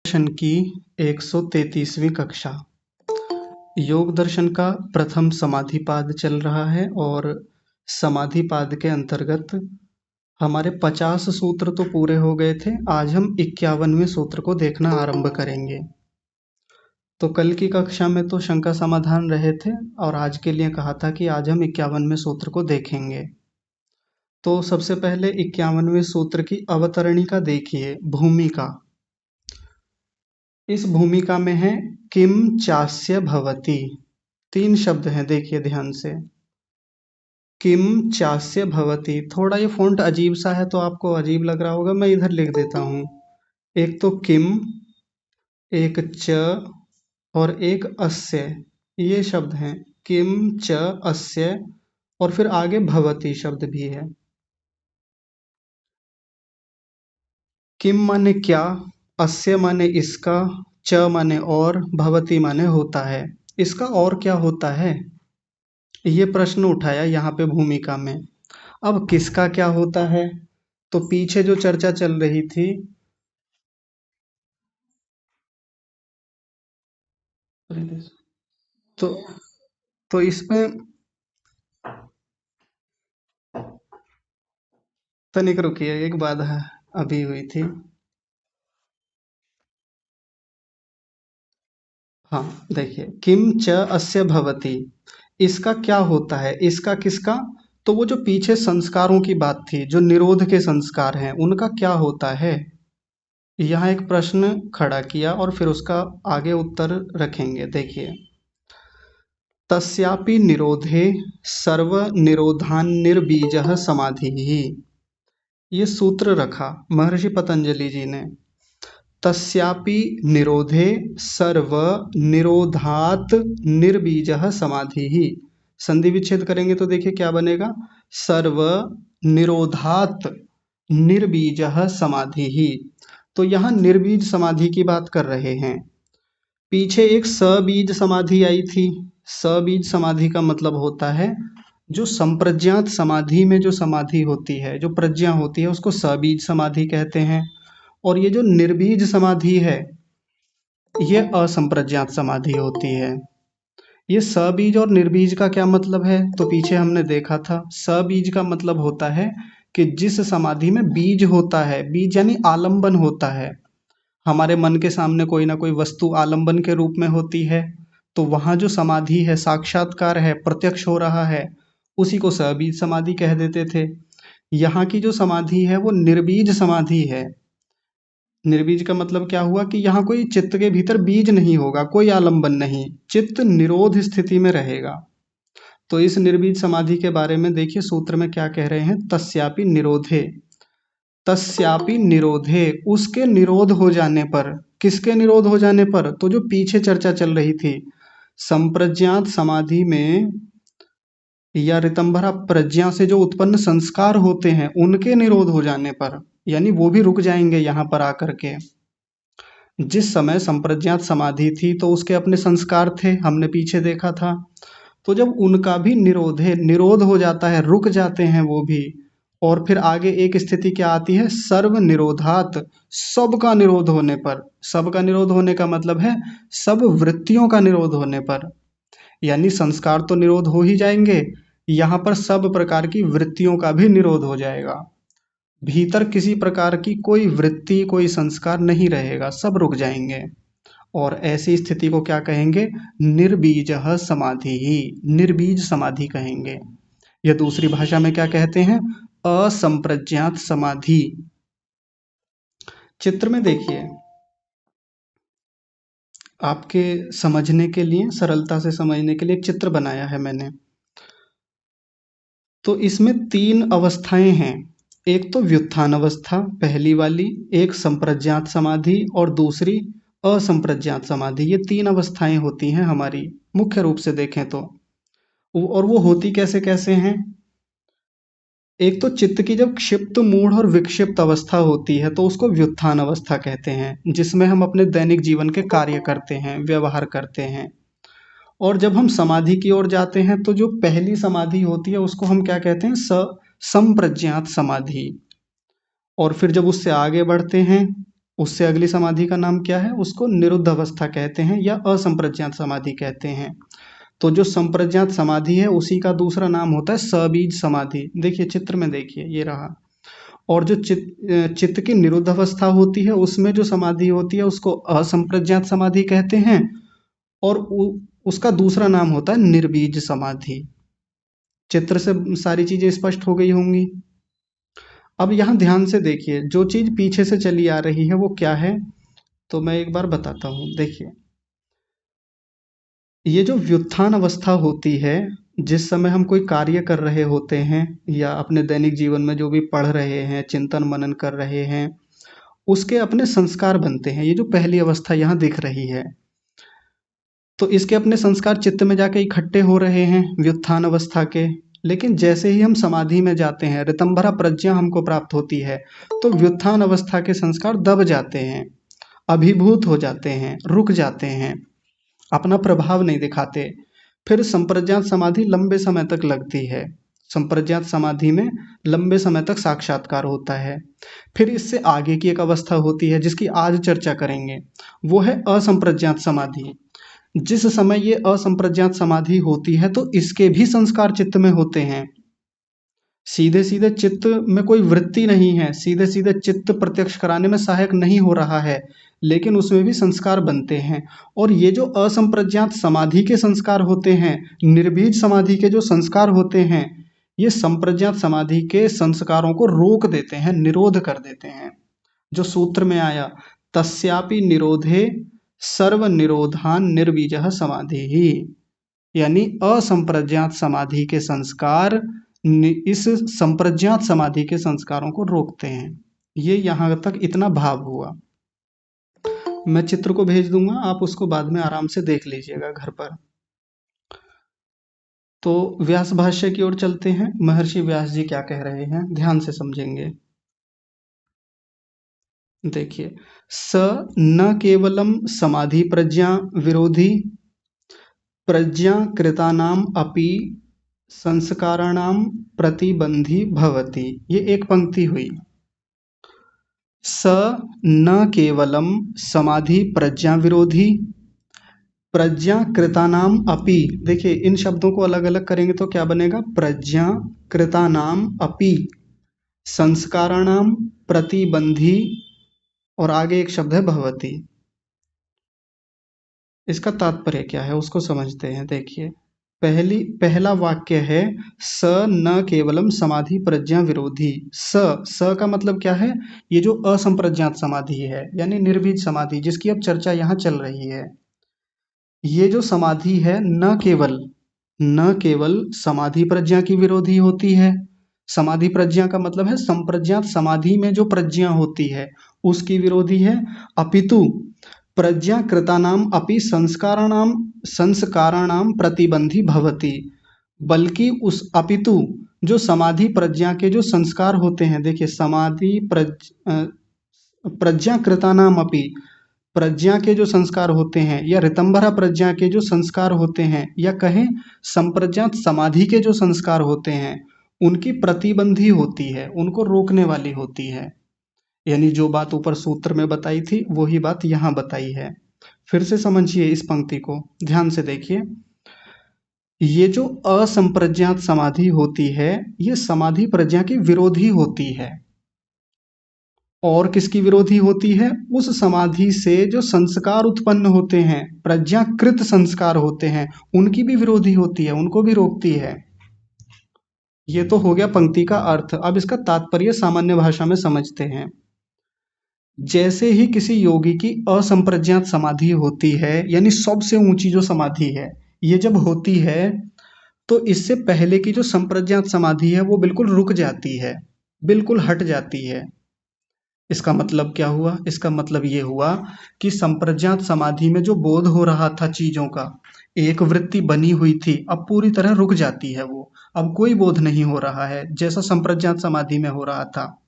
दर्शन की 133वीं कक्षा। योग दर्शन का प्रथम समाधिपाद चल रहा है और समाधिपाद के अंतर्गत हमारे 50 सूत्र तो पूरे हो गए थे। आज हम 51वें सूत्र को देखना आरंभ करेंगे। तो कल की कक्षा में तो शंका समाधान रहे थे और आज के लिए कहा था कि आज हम 51वें सूत्र को देखेंगे। तो सबसे पहले 51वें सूत्र की अवतरणिका देखिए, भूमिका। इस भूमिका में है किम चास्य भवति। 3 शब्द हैं, देखिए ध्यान से। किम चास्य भवति। थोड़ा ये फ़ॉन्ट अजीब सा है तो आपको अजीब लग रहा होगा, मैं इधर लिख देता हूँ। एक तो किम, एक च और एक अस्य, ये शब्द हैं। किम च अस्य और फिर आगे भवति शब्द भी है। किम माने क्या, अस्य माने इसका, च माने और, भवति माने होता है। इसका और क्या होता है, ये प्रश्न उठाया यहाँ पे भूमिका में। अब किसका क्या होता है, तो पीछे जो चर्चा चल रही थी तो इसमें तनिक रुकिए, एक बाधा अभी हुई थी। हाँ देखिए, किम च अस्य भवति, इसका क्या होता है, इसका किसका, तो वो जो पीछे संस्कारों की बात थी, जो निरोध के संस्कार हैं, उनका क्या होता है, यहाँ एक प्रश्न खड़ा किया और फिर उसका आगे उत्तर रखेंगे। देखिए, तस्यापि निरोधे सर्वनिरोधान्निर्बीजः समाधिः, ये सूत्र रखा महर्षि पतंजलि जी ने। तस्यापि निरोधे सर्वनिरोधात् निर्बीजः समाधिः। संधि विच्छेद करेंगे तो देखिए क्या बनेगा, सर्वनिरोधात् निर्बीजः समाधिः। तो यहाँ निर्बीज समाधि की बात कर रहे हैं। पीछे एक सबीज समाधि आई थी। सबीज समाधि का मतलब होता है जो संप्रज्ञात समाधि में जो समाधि होती है, जो प्रज्ञा होती है, उसको सबीज समाधि कहते हैं। और ये जो निर्बीज समाधि है, ये असंप्रज्ञात समाधि होती है। ये सबीज और निर्बीज का क्या मतलब है, तो पीछे हमने देखा था। सबीज का मतलब होता है कि जिस समाधि में बीज होता है, बीज यानी आलंबन होता है। हमारे मन के सामने कोई ना कोई वस्तु आलंबन के रूप में होती है, तो वहाँ जो समाधि है, साक्षात्कार है, प्रत्यक्ष हो रहा है, उसी को सबीज समाधि कह देते थे। यहाँ की जो समाधि है वो निर्बीज समाधि है। निर्बीज का मतलब क्या हुआ कि यहाँ कोई चित्त के भीतर बीज नहीं होगा, कोई आलंबन नहीं, चित्त निरोध स्थिति में रहेगा। तो इस निर्बीज समाधि के बारे में देखिए सूत्र में क्या कह रहे हैं, तस्यापि निरोधे। तस्यापि निरोधे, उसके निरोध हो जाने पर, किसके निरोध हो जाने पर, तो जो पीछे चर्चा चल रही थी, संप्रज्ञात समाधि में या ऋतंभरा प्रज्ञा से जो उत्पन्न संस्कार होते हैं, उनके निरोध हो जाने पर, यानी वो भी रुक जाएंगे यहाँ पर आकर के। जिस समय संप्रज्ञात समाधि थी तो उसके अपने संस्कार थे, हमने पीछे देखा था। तो जब उनका भी निरोध हो जाता है, रुक जाते हैं वो भी, और फिर आगे एक स्थिति क्या आती है, सर्व निरोधात, सबका निरोध होने पर। सबका निरोध होने का मतलब है सब वृत्तियों का निरोध होने पर, यानी संस्कार तो निरोध हो ही जाएंगे, यहाँ पर सब प्रकार की वृत्तियों का भी निरोध हो जाएगा। भीतर किसी प्रकार की कोई वृत्ति, कोई संस्कार नहीं रहेगा, सब रुक जाएंगे। और ऐसी स्थिति को क्या कहेंगे, निर्बीजः समाधि, निर्बीज समाधि कहेंगे। यह दूसरी भाषा में क्या कहते हैं, असंप्रज्ञात समाधि। चित्र में देखिए, आपके समझने के लिए, सरलता से समझने के लिए एक चित्र बनाया है मैंने। तो इसमें 3 अवस्थाएं हैं। एक तो व्युत्थान अवस्था पहली वाली, एक संप्रज्ञात समाधि और दूसरी असंप्रज्ञात समाधि। ये 3 अवस्थाएं होती हैं हमारी, मुख्य रूप से देखें तो। और वो होती कैसे कैसे हैं, एक तो चित्त की जब क्षिप्त, मूढ़ और विक्षिप्त अवस्था होती है तो उसको व्युत्थान अवस्था कहते हैं, जिसमें हम अपने दैनिक जीवन के कार्य करते हैं, व्यवहार करते हैं। और जब हम समाधि की ओर जाते हैं तो जो पहली समाधि होती है उसको हम क्या कहते हैं, संप्रज्ञात समाधि। और फिर जब उससे आगे बढ़ते हैं उससे अगली समाधि का नाम क्या है? उसको निरुद्ध अवस्था कहते हैं या असंप्रज्ञात समाधि कहते हैं। तो जो संप्रज्ञात समाधि है उसी का दूसरा नाम होता है सबीज समाधि। देखिए चित्र में, देखिए ये रहा। और जो चित्त की निरुद्ध अवस्था होती है उसमें जो समाधि होती है उसको असंप्रज्ञात समाधि कहते हैं, और उसका दूसरा नाम होता है निर्बीज समाधि। चित्र से सारी चीजें स्पष्ट हो गई होंगी। अब यहाँ ध्यान से देखिए, जो चीज पीछे से चली आ रही है वो क्या है, तो मैं एक बार बताता हूँ। देखिए, ये जो व्युत्थान अवस्था होती है, जिस समय हम कोई कार्य कर रहे होते हैं या अपने दैनिक जीवन में जो भी पढ़ रहे हैं, चिंतन मनन कर रहे हैं, उसके अपने संस्कार बनते हैं। ये जो पहली अवस्था यहाँ दिख रही है, तो इसके अपने संस्कार चित्त में जाके इकट्ठे हो रहे हैं व्युत्थान अवस्था के। लेकिन जैसे ही हम समाधि में जाते हैं, ऋतंभरा प्रज्ञा हमको प्राप्त होती है, तो व्युत्थान अवस्था के संस्कार दब जाते हैं, अभिभूत हो जाते हैं, रुक जाते हैं, अपना प्रभाव नहीं दिखाते। फिर संप्रज्ञात समाधि लंबे समय तक लगती है। संप्रज्ञात समाधि में लंबे समय तक साक्षात्कार होता है। फिर इससे आगे की एक अवस्था होती है जिसकी आज चर्चा करेंगे, वो है असंप्रज्ञात समाधि। जिस समय ये असंप्रज्ञात समाधि होती है तो इसके भी संस्कार चित्त में होते हैं। सीधे सीधे चित्त में कोई वृत्ति नहीं है, सीधे सीधे चित्त प्रत्यक्ष कराने में सहायक नहीं हो रहा है, लेकिन उसमें भी संस्कार बनते हैं। और ये जो असंप्रज्ञात समाधि के संस्कार होते हैं, निर्बीज समाधि के जो संस्कार होते हैं, ये संप्रज्ञात समाधि के संस्कारों को रोक देते हैं, निरोध कर देते हैं। जो सूत्र में आया, तस्यापि निरोधे सर्व निरोधान निर्बीजः समाधि ही, यानी असंप्रज्ञात समाधि के संस्कार इस संप्रज्ञात समाधि के संस्कारों को रोकते हैं। ये यहाँ तक इतना भाव हुआ। मैं चित्र को भेज दूंगा, आप उसको बाद में आराम से देख लीजिएगा घर पर। तो व्यास भाष्य की ओर चलते हैं। महर्षि व्यास जी क्या कह रहे हैं, ध्यान से समझेंगे। देखिए, स न केवलम समाधि प्रज्ञा विरोधी प्रज्ञा कृतानाम अपि संस्काराणां प्रतिबंधी भवति। ये एक पंक्ति हुई। स न केवलम समाधि प्रज्ञा विरोधी प्रज्ञा कृतानाम अपि। देखिए, इन शब्दों को अलग अलग करेंगे तो क्या बनेगा? प्रज्ञा कृतानाम अपि संस्काराणां प्रतिबंधी, और आगे एक शब्द है भवति। इसका तात्पर्य क्या है उसको समझते हैं। देखिए, पहला वाक्य है स न केवलम समाधि प्रज्ञा विरोधी। स का मतलब क्या है? ये जो असंप्रज्ञात समाधि है, यानी निर्बीज समाधि, जिसकी अब चर्चा यहाँ चल रही है, ये जो समाधि है न केवल समाधि प्रज्ञा की विरोधी होती है। समाधि प्रज्ञा का मतलब है संप्रज्ञात समाधि में जो प्रज्ञा होती है उसकी विरोधी है, अपितु प्रज्ञा कृतानाम अपि संस्काराणाम प्रतिबंधी भवति। बल्कि उस अपितु जो समाधि प्रज्ञा के जो संस्कार होते हैं, देखिए समाधि प्रज्ञा कृतानाम अपि, प्रज्ञा के जो संस्कार होते हैं, या ऋतंभरा प्रज्ञा के जो संस्कार होते हैं, या कहें संप्रज्ञात समाधि के जो संस्कार होते हैं, उनकी प्रतिबंधी होती है, उनको रोकने वाली होती है। यानी जो बात ऊपर सूत्र में बताई थी वही बात यहाँ बताई है। फिर से समझिए इस पंक्ति को, ध्यान से देखिए। ये जो असंप्रज्ञात समाधि होती है, ये समाधि प्रज्ञा की विरोधी होती है। और किसकी विरोधी होती है? उस समाधि से जो संस्कार उत्पन्न होते हैं, प्रज्ञाकृत संस्कार होते हैं, उनकी भी विरोधी होती है, उनको भी रोकती है। ये तो हो गया पंक्ति का अर्थ। अब इसका तात्पर्य सामान्य भाषा में समझते हैं। जैसे ही किसी योगी की असंप्रज्ञात समाधि होती है, यानी सबसे ऊंची जो समाधि है, ये जब होती है तो इससे पहले की जो संप्रज्ञात समाधि है वो बिल्कुल रुक जाती है, बिल्कुल हट जाती है। इसका मतलब क्या हुआ? इसका मतलब ये हुआ कि संप्रज्ञात समाधि में जो बोध हो रहा था चीजों का, एक वृत्ति बनी हुई थी, अब पूरी तरह रुक जाती है वो। अब कोई बोध नहीं हो रहा है जैसा संप्रज्ञात समाधि में हो रहा था।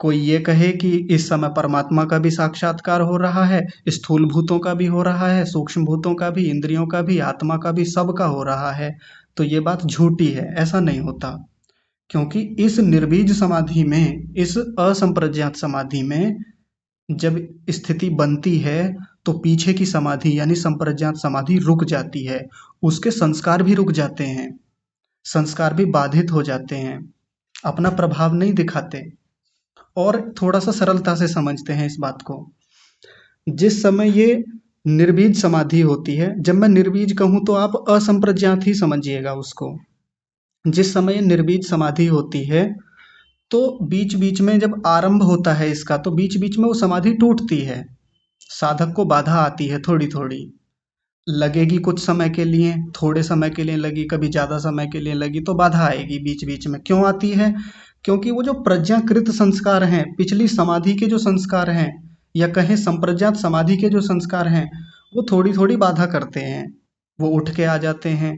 कोई ये कहे कि इस समय परमात्मा का भी साक्षात्कार हो रहा है, स्थूल भूतों का भी हो रहा है, सूक्ष्म भूतों का भी, इंद्रियों का भी, आत्मा का भी, सबका हो रहा है, तो ये बात झूठी है, ऐसा नहीं होता। क्योंकि इस निर्बीज समाधि में, इस असंप्रज्ञात समाधि में जब स्थिति बनती है तो पीछे की समाधि यानी संप्रज्ञात समाधि रुक जाती है, उसके संस्कार भी रुक जाते हैं, संस्कार भी बाधित हो जाते हैं, अपना प्रभाव नहीं दिखाते। और थोड़ा सा सरलता से समझते हैं इस बात को। जिस समय ये निर्बीज समाधि होती है, जब मैं निर्बीज कहूँ तो आप असंप्रज्ञात ही समझिएगा उसको। जिस समय निर्बीज समाधि होती है तो बीच बीच में जब आरंभ होता है इसका, तो बीच बीच में वो समाधि टूटती है, साधक को बाधा आती है, थोड़ी थोड़ी लगेगी, कुछ समय के लिए, थोड़े समय के लिए लगी, कभी ज्यादा समय के लिए लगी, तो बाधा आएगी बीच बीच में। क्यों आती है? क्योंकि वो जो प्रज्ञाकृत संस्कार हैं, पिछली समाधि के जो संस्कार हैं, या कहें संप्रज्ञात समाधि के जो संस्कार हैं, वो थोड़ी थोड़ी बाधा करते हैं, वो उठ के आ जाते हैं।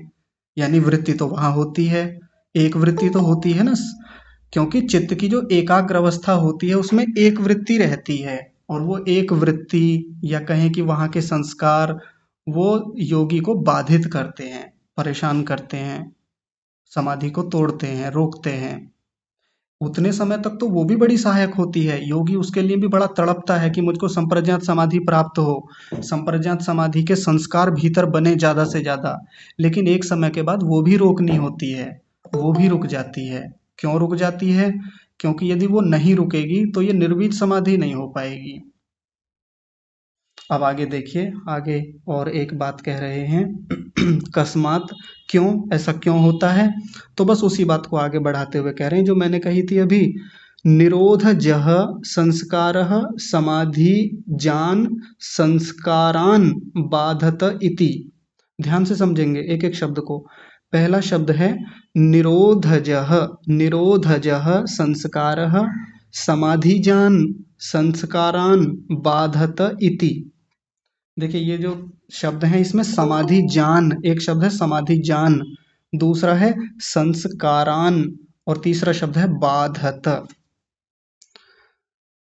यानी वृत्ति तो वहां होती है, एक वृत्ति तो होती है ना, क्योंकि चित्त की जो एकाग्र अवस्था होती है उसमें एक वृत्ति रहती है, और वो एक वृत्ति या कहें कि वहां के संस्कार वो योगी को बाधित करते हैं, परेशान करते हैं, समाधि को तोड़ते हैं, रोकते हैं। उतने समय तक तो वो भी बड़ी सहायक होती है, योगी उसके लिए भी बड़ा तड़पता है कि मुझको संप्रज्ञात समाधि प्राप्त हो, संप्रज्ञात समाधि के संस्कार भीतर बने ज्यादा से ज्यादा। लेकिन एक समय के बाद वो भी रोकनी होती है, वो भी रुक जाती है। क्यों रुक जाती है? क्योंकि यदि वो नहीं रुकेगी तो ये निर्वीज समाधि नहीं हो पाएगी। अब आगे देखिए, आगे और एक बात कह रहे हैं कस्मात, क्यों, ऐसा क्यों होता है? तो बस उसी बात को आगे बढ़ाते हुए कह रहे हैं जो मैंने कही थी अभी, निरोधजः संस्कारः समाधि जान संस्कारान बाधत इति। ध्यान से समझेंगे एक एक शब्द को। पहला शब्द है निरोधजः, निरोधजः संस्कारः समाधिजान संस्कारान बाधत इति। देखिए ये जो शब्द है इसमें समाधि जान, एक शब्द है समाधि जान, दूसरा है संस्कारान, और तीसरा शब्द है बाधत।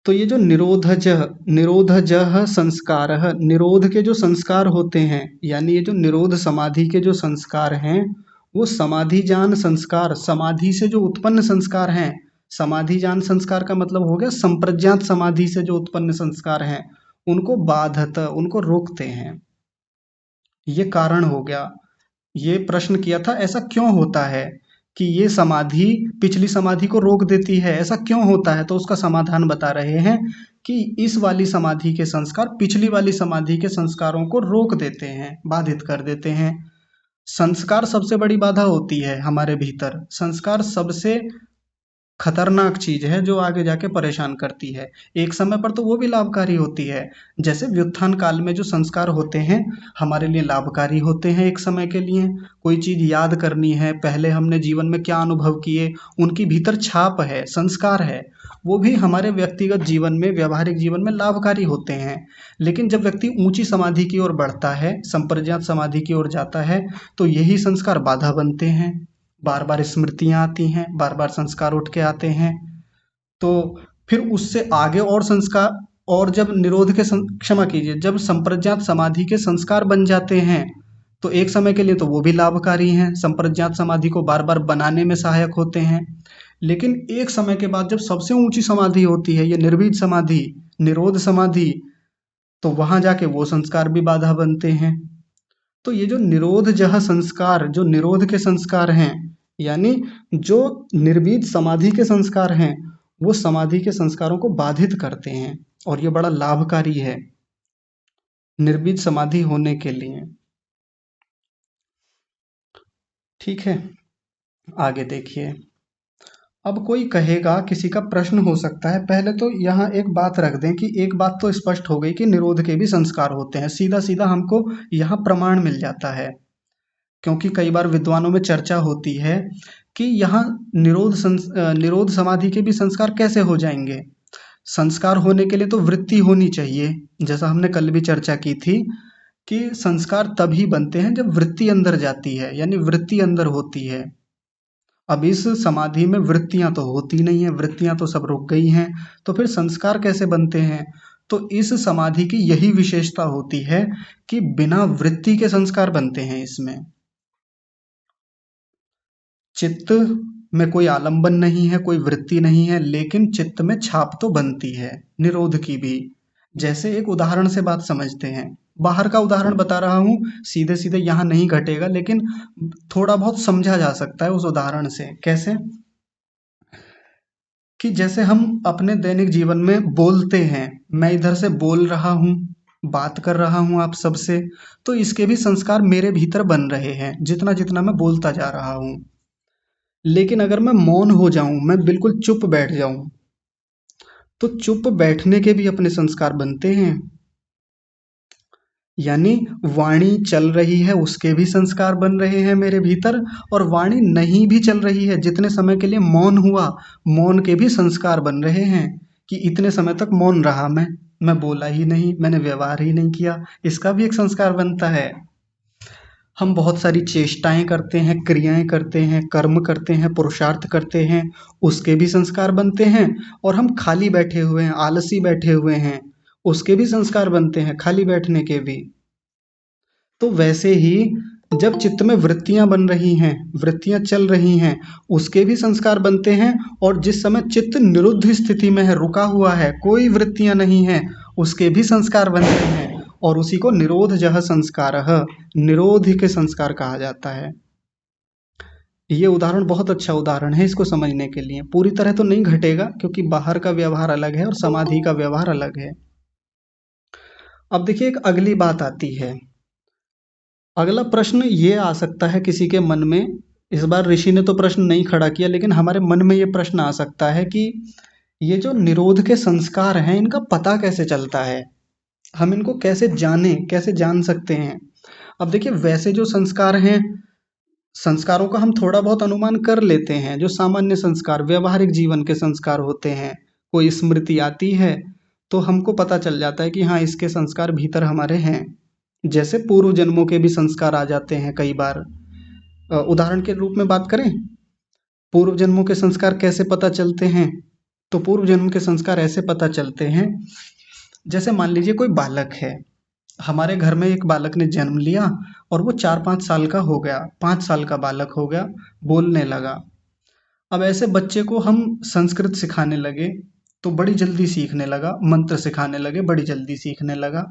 तो ये जो निरोधज, निरोधजः संस्कारः, निरोध के जो संस्कार होते हैं, यानी ये जो निरोध समाधि के जो संस्कार हैं, वो समाधि जान संस्कार, समाधि से जो उत्पन्न संस्कार हैं, समाधि जान संस्कार का मतलब हो गया संप्रज्ञात समाधि से जो उत्पन्न संस्कार हैं, उनको बाधत, उनको रोकते हैं। ये कारण हो गया। ये प्रश्न किया था ऐसा क्यों होता है कि ये समाधि पिछली समाधि को रोक देती है, ऐसा क्यों होता है? तो उसका समाधान बता रहे हैं कि इस वाली समाधि के संस्कार पिछली वाली समाधि के संस्कारों को रोक देते हैं, बाधित कर देते हैं। संस्कार सबसे बड़ी बाधा होती है हमारे भीतर, संस्कार सबसे खतरनाक चीज है जो आगे जाके परेशान करती है। एक समय पर तो वो भी लाभकारी होती है, जैसे व्युत्थान काल में जो संस्कार होते हैं हमारे लिए लाभकारी होते हैं। एक समय के लिए कोई चीज याद करनी है, पहले हमने जीवन में क्या अनुभव किए, उनकी भीतर छाप है, संस्कार है, वो भी हमारे व्यक्तिगत जीवन में, व्यवहारिक जीवन में लाभकारी होते हैं। लेकिन जब व्यक्ति ऊंची समाधि की ओर बढ़ता है, संप्रज्ञात समाधि की ओर जाता है, तो यही संस्कार बाधा बनते हैं, बार बार स्मृतियां आती हैं, बार बार संस्कार उठ के आते हैं। तो फिर उससे आगे और संस्कार, और जब निरोध के क्षमा कीजिए, जब संप्रज्ञात समाधि के संस्कार बन जाते हैं तो एक समय के लिए तो वो भी लाभकारी हैं, संप्रज्ञात समाधि को बार बार बनाने में सहायक होते हैं। लेकिन एक समय के बाद जब सबसे ऊंची समाधि होती है ये निर्वीज समाधि, निरोध समाधि, तो वहां जाके वो संस्कार भी बाधा बनते हैं। तो ये जो निरोध जह संस्कार, जो निरोध के संस्कार हैं, यानी जो निर्वीज समाधि के संस्कार हैं, वो समाधि के संस्कारों को बाधित करते हैं, और ये बड़ा लाभकारी है निर्वीज समाधि होने के लिए। ठीक है, आगे देखिए। अब कोई कहेगा, किसी का प्रश्न हो सकता है, पहले तो यहाँ एक बात रख दें कि एक बात तो स्पष्ट हो गई कि निरोध के भी संस्कार होते हैं, सीधा सीधा हमको यहाँ प्रमाण मिल जाता है। क्योंकि कई बार विद्वानों में चर्चा होती है कि यहाँ निरोध समाधि के भी संस्कार कैसे हो जाएंगे। संस्कार होने के लिए तो वृत्ति होनी चाहिए, जैसा हमने कल भी चर्चा की थी कि संस्कार तभी बनते हैं जब वृत्ति अंदर जाती है, यानी वृत्ति अंदर होती है। अब इस समाधि में वृत्तियां तो होती नहीं है, वृत्तियां तो सब रुक गई हैं, तो फिर संस्कार कैसे बनते हैं? तो इस समाधि की यही विशेषता होती है कि बिना वृत्ति के संस्कार बनते हैं इसमें। चित्त में कोई आलंबन नहीं है, कोई वृत्ति नहीं है, लेकिन चित्त में छाप तो बनती है, निरोध की भी। जैसे एक उदाहरण से बात समझते हैं। बाहर का उदाहरण बता रहा हूँ, सीधे सीधे यहाँ नहीं घटेगा, लेकिन थोड़ा बहुत समझा जा सकता है उस उदाहरण से। कैसे? कि जैसे हम अपने दैनिक जीवन में बोलते हैं, मैं इधर से बोल रहा हूँ, बात कर रहा हूँ आप सबसे, तो इसके भी संस्कार मेरे भीतर बन रहे हैं जितना जितना मैं बोलता जा रहा हूँ। लेकिन अगर मैं मौन हो जाऊं, मैं बिल्कुल चुप बैठ जाऊं, तो चुप बैठने के भी अपने संस्कार बनते हैं। यानी वाणी चल रही है, उसके भी संस्कार बन रहे हैं मेरे भीतर, और वाणी नहीं भी चल रही है, जितने समय के लिए मौन हुआ, मौन के भी संस्कार बन रहे हैं कि इतने समय तक मौन रहा मैं बोला ही नहीं, मैंने व्यवहार ही नहीं किया, इसका भी एक संस्कार बनता है। हम बहुत सारी चेष्टाएं करते हैं, क्रियाएं करते हैं, कर्म करते हैं, पुरुषार्थ करते हैं, उसके भी संस्कार बनते हैं। और हम खाली बैठे हुए हैं, आलसी बैठे हुए हैं, उसके भी संस्कार बनते हैं, खाली बैठने के भी। तो वैसे ही जब चित्त में वृत्तियां बन रही हैं, वृत्तियां चल रही हैं, उसके भी संस्कार बनते हैं। और जिस समय चित्त निरुद्ध स्थिति में है, रुका हुआ है, कोई वृत्तियां नहीं है, उसके भी संस्कार बनते हैं। और उसी को निरोधजः संस्कारः, निरोध के संस्कार कहा जाता है। ये उदाहरण बहुत अच्छा उदाहरण है इसको समझने के लिए। पूरी तरह तो नहीं घटेगा, क्योंकि बाहर का व्यवहार अलग है और समाधि का व्यवहार अलग है। अब देखिए, एक अगली बात आती है। अगला प्रश्न ये आ सकता है किसी के मन में, इस बार ऋषि ने तो प्रश्न नहीं खड़ा किया, लेकिन हमारे मन में ये प्रश्न आ सकता है कि ये जो निरोध के संस्कार हैं, इनका पता कैसे चलता है? हम इनको कैसे जाने, कैसे जान सकते हैं? अब देखिए, वैसे जो संस्कार हैं, संस्कारों का हम थोड़ा बहुत अनुमान कर लेते हैं। जो सामान्य संस्कार, व्यवहारिक जीवन के संस्कार होते हैं, कोई स्मृति आती है तो हमको पता चल जाता है कि हाँ, इसके संस्कार भीतर हमारे हैं। जैसे पूर्व जन्मों के भी संस्कार आ जाते हैं कई बार। उदाहरण के रूप में बात करें, पूर्व जन्मों के संस्कार कैसे पता चलते हैं? तो पूर्व जन्म के संस्कार ऐसे पता चलते हैं, जैसे मान लीजिए कोई बालक है, हमारे घर में एक बालक ने जन्म लिया और वो 4-5 साल का हो गया, 5 साल का बालक हो गया, बोलने लगा। अब ऐसे बच्चे को हम संस्कृत सिखाने लगे तो बड़ी जल्दी सीखने लगा, मंत्र सिखाने लगे, बड़ी जल्दी सीखने लगा।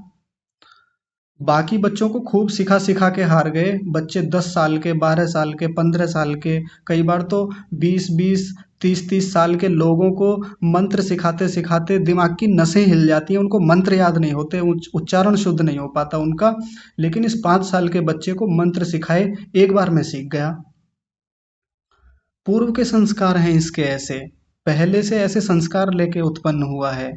बाकी बच्चों को खूब सिखा सिखा के हार गए। बच्चे 10 साल के, 12 साल के, 15 साल के, कई बार तो 20-20, 30-30 साल के लोगों को मंत्र सिखाते सिखाते दिमाग की नसें हिल जाती हैं, उनको मंत्र याद नहीं होते, उच्चारण शुद्ध नहीं हो पाता उनका। लेकिन इस 5 साल के बच्चे को मंत्र सिखाए, एक बार में सीख गया। पूर्व के संस्कार हैं इसके ऐसे, पहले से ऐसे संस्कार लेके उत्पन्न हुआ है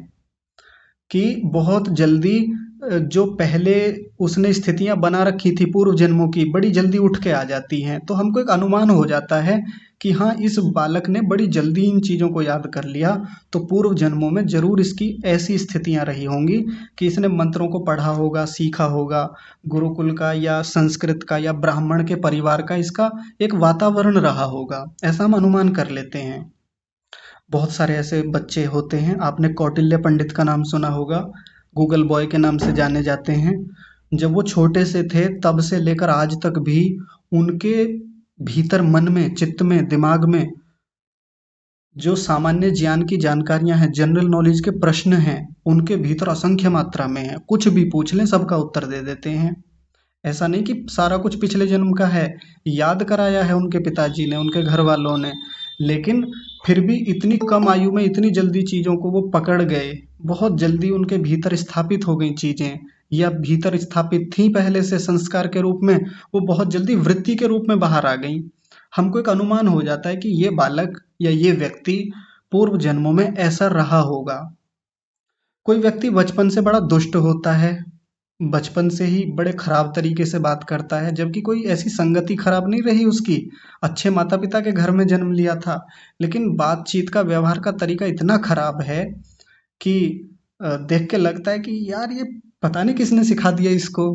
कि बहुत जल्दी जो पहले उसने स्थितियां बना रखी थी पूर्व जन्मों की, बड़ी जल्दी उठ के आ जाती हैं। तो हमको एक अनुमान हो जाता है कि हाँ, इस बालक ने बड़ी जल्दी इन चीज़ों को याद कर लिया, तो पूर्व जन्मों में जरूर इसकी ऐसी स्थितियां रही होंगी कि इसने मंत्रों को पढ़ा होगा, सीखा होगा, गुरुकुल का या संस्कृत का या ब्राह्मण के परिवार का इसका एक वातावरण रहा होगा, ऐसा हम अनुमान कर लेते हैं। बहुत सारे ऐसे बच्चे होते हैं, आपने कौटिल्य पंडित का नाम सुना होगा, गूगल बॉय के नाम से जाने जाते हैं। जब वो छोटे से थे तब से लेकर आज तक भी उनके भीतर, मन में, चित्त में, दिमाग में जो सामान्य ज्ञान की जानकारियां हैं, जनरल नॉलेज के प्रश्न हैं, उनके भीतर असंख्य मात्रा में है। कुछ भी पूछ लें, सबका उत्तर दे देते हैं। ऐसा नहीं कि सारा कुछ पिछले जन्म का है, याद कराया है उनके पिताजी ने, उनके घर वालों ने, लेकिन फिर भी इतनी कम आयु में इतनी जल्दी चीज़ों को वो पकड़ गए, बहुत जल्दी उनके भीतर स्थापित हो गई चीज़ें, या भीतर स्थापित थी पहले से संस्कार के रूप में, वो बहुत जल्दी वृत्ति के रूप में बाहर आ गई। हमको एक अनुमान हो जाता है कि ये बालक या ये व्यक्ति पूर्व जन्मों में ऐसा रहा होगा। कोई व्यक्ति बचपन से बड़ा दुष्ट होता है, बचपन से ही बड़े खराब तरीके से बात करता है, जबकि कोई ऐसी संगति खराब नहीं रही उसकी, अच्छे माता पिता के घर में जन्म लिया था, लेकिन बातचीत का, व्यवहार का तरीका इतना खराब है कि देख के लगता है कि यार, ये पता नहीं किसने सिखा दिया इसको,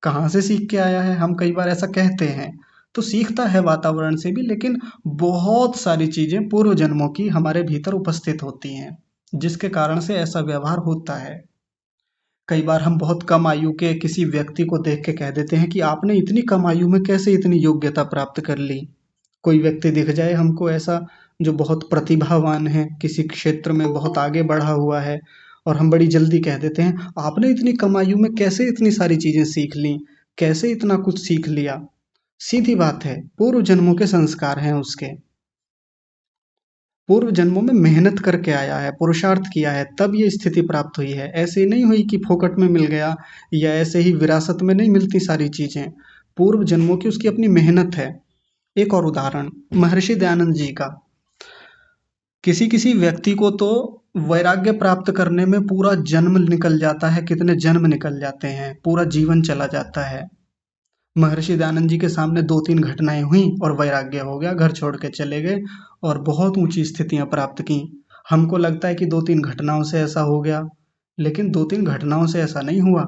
कहाँ से सीख के आया है। हम कई बार ऐसा कहते हैं। तो सीखता है वातावरण से भी, लेकिन बहुत सारी चीजें पूर्व जन्मों की हमारे भीतर उपस्थित होती हैं, जिसके कारण से ऐसा व्यवहार होता है। कई बार हम बहुत कम आयु के किसी व्यक्ति को देख के कह देते हैं कि आपने इतनी कम आयु में कैसे इतनी योग्यता प्राप्त कर ली। कोई व्यक्ति दिख जाए हमको ऐसा जो बहुत प्रतिभावान है, किसी क्षेत्र में बहुत आगे बढ़ा हुआ है, और हम बड़ी जल्दी कह देते हैं आपने इतनी कम आयु में कैसे इतनी सारी चीजें सीख ली, कैसे इतना कुछ सीख लिया। सीधी बात है, पूर्व जन्मों के संस्कार हैं उसके, पूर्व जन्मों में मेहनत करके आया है, पुरुषार्थ किया है, तब ये स्थिति प्राप्त हुई है। ऐसे नहीं हुई कि फोकट में मिल गया, या ऐसे ही विरासत में नहीं मिलती सारी चीजें। पूर्व जन्मों की उसकी अपनी मेहनत है। एक और उदाहरण महर्षि दयानंद जी का। किसी किसी व्यक्ति को तो वैराग्य प्राप्त करने में पूरा जन्म निकल जाता है, कितने जन्म निकल जाते हैं, पूरा जीवन चला जाता है। महर्षि दयानंद जी के सामने 2-3 घटनाएं हुई और वैराग्य हो गया, घर छोड़ के चले गए और बहुत ऊंची स्थितियां प्राप्त की। हमको लगता है कि 2-3 घटनाओं से ऐसा हो गया, लेकिन 2-3 घटनाओं से ऐसा नहीं हुआ।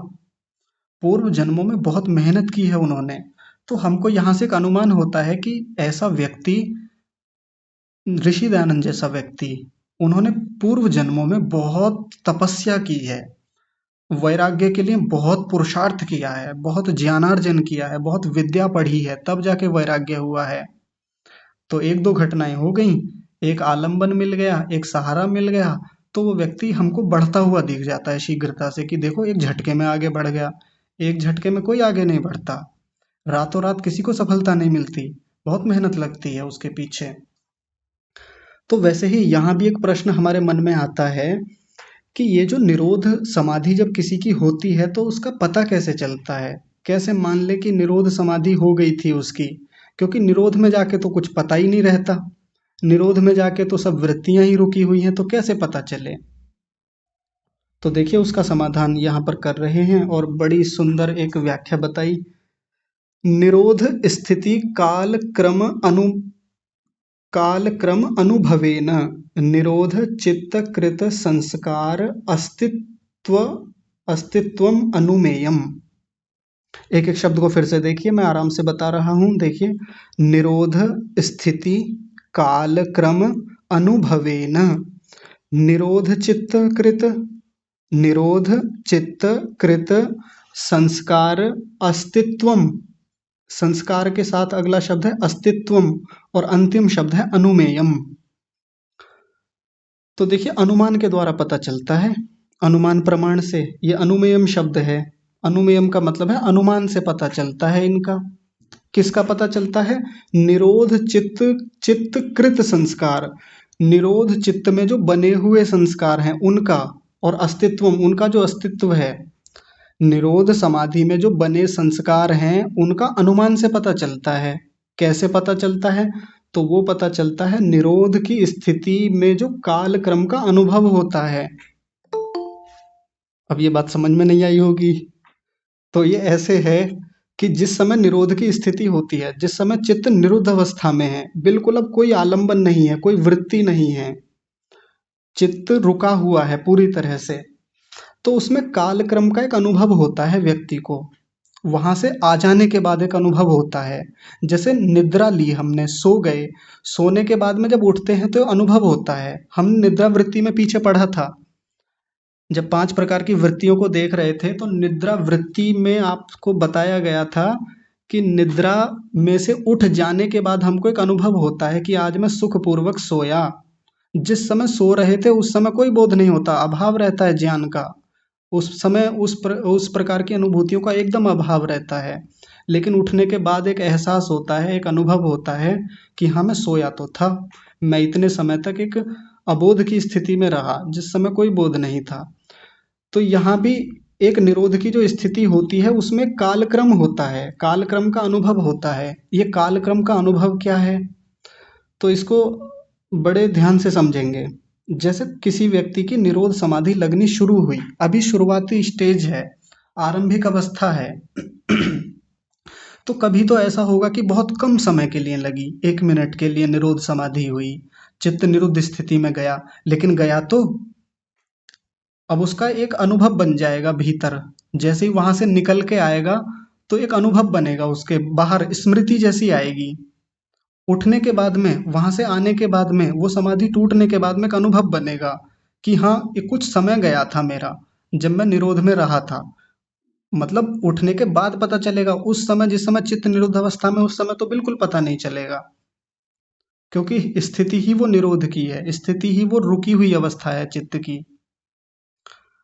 पूर्व जन्मों में बहुत मेहनत की है उन्होंने। तो हमको यहाँ से एक अनुमान होता है कि ऐसा व्यक्ति, ऋषि दयानंद जैसा व्यक्ति, उन्होंने पूर्व जन्मों में बहुत तपस्या की है, वैराग्य के लिए बहुत पुरुषार्थ किया है, बहुत ज्ञानार्जन किया है, बहुत विद्या पढ़ी है, तब जाके वैराग्य हुआ है। तो 1-2 घटनाएं हो गई, एक आलंबन मिल गया, एक सहारा मिल गया, तो वो व्यक्ति हमको बढ़ता हुआ दिख जाता है शीघ्रता से कि देखो एक झटके में आगे बढ़ गया। एक झटके में कोई आगे नहीं बढ़ता, रातों रात किसी को सफलता नहीं मिलती, बहुत मेहनत लगती है उसके पीछे। तो वैसे ही यहाँ भी एक प्रश्न हमारे मन में आता है कि ये जो निरोध समाधि जब किसी की होती है तो उसका पता कैसे चलता है? कैसे मान ले कि निरोध समाधि हो गई थी उसकी? क्योंकि निरोध में जाके तो कुछ पता ही नहीं रहता, निरोध में जाके तो सब वृत्तियां ही रुकी हुई हैं, तो कैसे पता चले? तो देखिए उसका समाधान यहाँ पर कर रहे हैं और बड़ी सुंदर एक व्याख्या बताई। निरोध स्थिति काल क्रम अनुभवेन निरोध चित्त कृत संस्कार अस्तित्वम अनुमेयम। एक एक शब्द को फिर से देखिए, मैं आराम से बता रहा हूं, देखिए। निरोध स्थिति काल क्रम अनुभवेन निरोध चित्त कृत संस्कार अस्तित्वम, संस्कार के साथ अगला शब्द है अस्तित्वम और अंतिम शब्द है अनुमेयम। तो देखिए अनुमान के द्वारा पता चलता है, अनुमान प्रमाण से। ये अनुमेयम शब्द है, अनुमेयम का मतलब है अनुमान से पता चलता है इनका। किसका पता चलता है? निरोध चित्त कृत संस्कार, निरोध चित्त में जो बने हुए संस्कार हैं उनका, और अस्तित्वम, उनका जो अस्तित्व है। निरोध समाधि में जो बने संस्कार हैं उनका अनुमान से पता चलता है। कैसे पता चलता है? तो वो पता चलता है निरोध की स्थिति में जो काल क्रम का अनुभव होता है। अब ये बात समझ में नहीं आई होगी। तो ये ऐसे है कि जिस समय निरोध की स्थिति होती है, जिस समय चित्त निरुद्ध अवस्था में है, बिल्कुल अब कोई आलंबन नहीं है, कोई वृत्ति नहीं है, चित्त रुका हुआ है पूरी तरह से, तो उसमें काल क्रम का एक अनुभव होता है व्यक्ति को। वहां से आ जाने के बाद एक अनुभव होता है, जैसे निद्रा ली हमने, सो गए, सोने के बाद में जब उठते हैं तो अनुभव होता है। हम निद्रा वृत्ति में पीछे पढ़ा था, जब 5 प्रकार की वृत्तियों को देख रहे थे तो निद्रा वृत्ति में आपको बताया गया था कि निद्रा में से उठ जाने के बाद हमको एक अनुभव होता है कि आज मैं सुखपूर्वक सोया। जिस समय सो रहे थे उस समय कोई बोध नहीं होता, अभाव रहता है ज्ञान का, उस समय उस प्रकार की अनुभूतियों का एकदम अभाव रहता है। लेकिन उठने के बाद एक एहसास होता है, एक अनुभव होता है कि हाँ मैं सोया तो था, मैं इतने समय तक एक अबोध की स्थिति में रहा जिस समय कोई बोध नहीं था। तो यहाँ भी एक निरोध की जो स्थिति होती है उसमें कालक्रम होता है, कालक्रम का अनुभव होता है। ये कालक्रम का अनुभव क्या है? तो इसको बड़े ध्यान से समझेंगे। जैसे किसी व्यक्ति की निरोध समाधि लगनी शुरू हुई, अभी शुरुआती स्टेज है, आरंभिक अवस्था है तो कभी तो ऐसा होगा कि बहुत कम समय के लिए लगी, 1 मिनट के लिए निरोध समाधि हुई, चित्त निरुद्ध स्थिति में गया, लेकिन गया तो अब उसका एक अनुभव बन जाएगा भीतर। जैसे ही वहां से निकल के आएगा तो एक अनुभव बनेगा उसके बाहर, स्मृति जैसी आएगी। उठने के बाद में, वहां से आने के बाद में, वो समाधि टूटने के बाद में एक अनुभव बनेगा कि हाँ ये कुछ समय गया था मेरा जब मैं निरोध में रहा था। मतलब उठने के बाद पता चलेगा, उस समय जिस समय चित्त निरुद्ध अवस्था में, उस समय तो बिल्कुल पता नहीं चलेगा। क्योंकि स्थिति ही वो निरोध की है, स्थिति ही वो रुकी हुई अवस्था है चित्त की।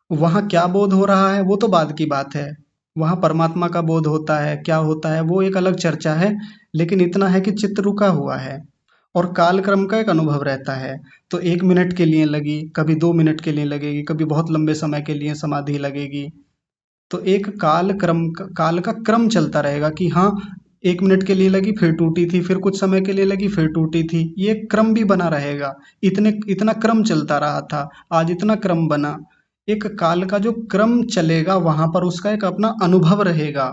वहाँ क्या बोध हो रहा है वो तो बाद की बात है, वहाँ परमात्मा का बोध होता है, क्या होता है वो एक अलग चर्चा है। लेकिन इतना है कि चित्त रुका हुआ है और काल क्रम का एक अनुभव रहता है। तो 1 मिनट के लिए लगी, कभी 2 मिनट के लिए लगेगी, कभी बहुत लंबे समय के लिए समाधि लगेगी। तो एक काल का क्रम चलता रहेगा कि हाँ, 1 मिनट के लिए लगी फिर टूटी थी, फिर कुछ समय के लिए लगी फिर टूटी थी, ये क्रम भी बना रहेगा। इतना क्रम चलता रहा था, आज इतना क्रम बना। एक काल का जो क्रम चलेगा वहां पर उसका एक अपना अनुभव रहेगा।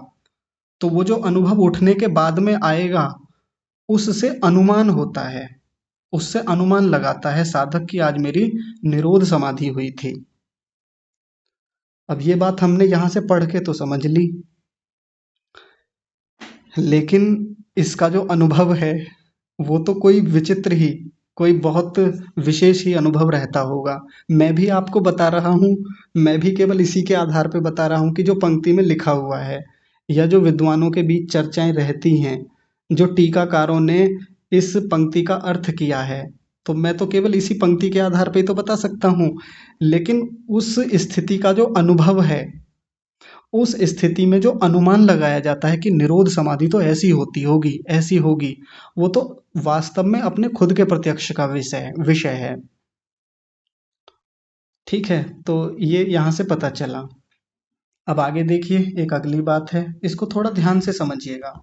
तो वो जो अनुभव उठने के बाद में आएगा, उससे अनुमान होता है, उससे अनुमान लगाता है साधक की आज मेरी निरोध समाधि हुई थी। अब ये बात हमने यहाँ से पढ़ के तो समझ ली, लेकिन इसका जो अनुभव है वो तो कोई विचित्र ही, कोई बहुत विशेष ही अनुभव रहता होगा। मैं भी आपको बता रहा हूँ, मैं भी केवल इसी के आधार पे बता रहा हूँ कि जो पंक्ति में लिखा हुआ है या जो विद्वानों के बीच चर्चाएं रहती हैं, जो टीकाकारों ने इस पंक्ति का अर्थ किया है, तो मैं तो केवल इसी पंक्ति के आधार पे ही तो बता सकता हूँ। लेकिन उस स्थिति का जो अनुभव है, उस स्थिति में जो अनुमान लगाया जाता है कि निरोध समाधि तो ऐसी होती होगी, ऐसी होगी, वो तो वास्तव में अपने खुद के प्रत्यक्ष का विषय है। ठीक है, तो ये यहाँ से पता चला। अब आगे देखिए, एक अगली बात है, इसको थोड़ा ध्यान से समझिएगा।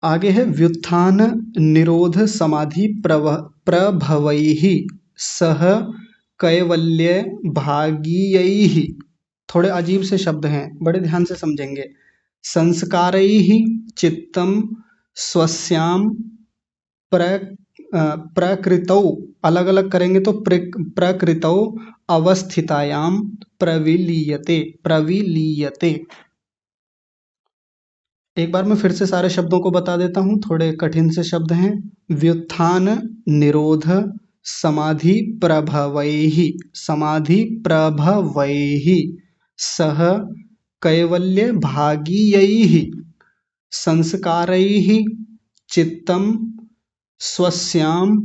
आगे है व्युत्थान निरोध समाधि प्रभवैहि सह कैवल्य भागीयैहि। थोड़े अजीब से शब्द हैं, बड़े ध्यान से समझेंगे। संस्कारैः चित्तम स्वस्याम प्रकृतौ, अलग अलग करेंगे तो प्रकृतौ अवस्थितायाम प्रविलीयते। एक बार मैं फिर से सारे शब्दों को बता देता हूँ, थोड़े कठिन से शब्द हैं। व्युत्थान निरोध समाधि प्रभवैहि, समाधि प्रभवैहि सह कैवल्य भागीयैहि संस्कारैः चित्तम स्वस्याम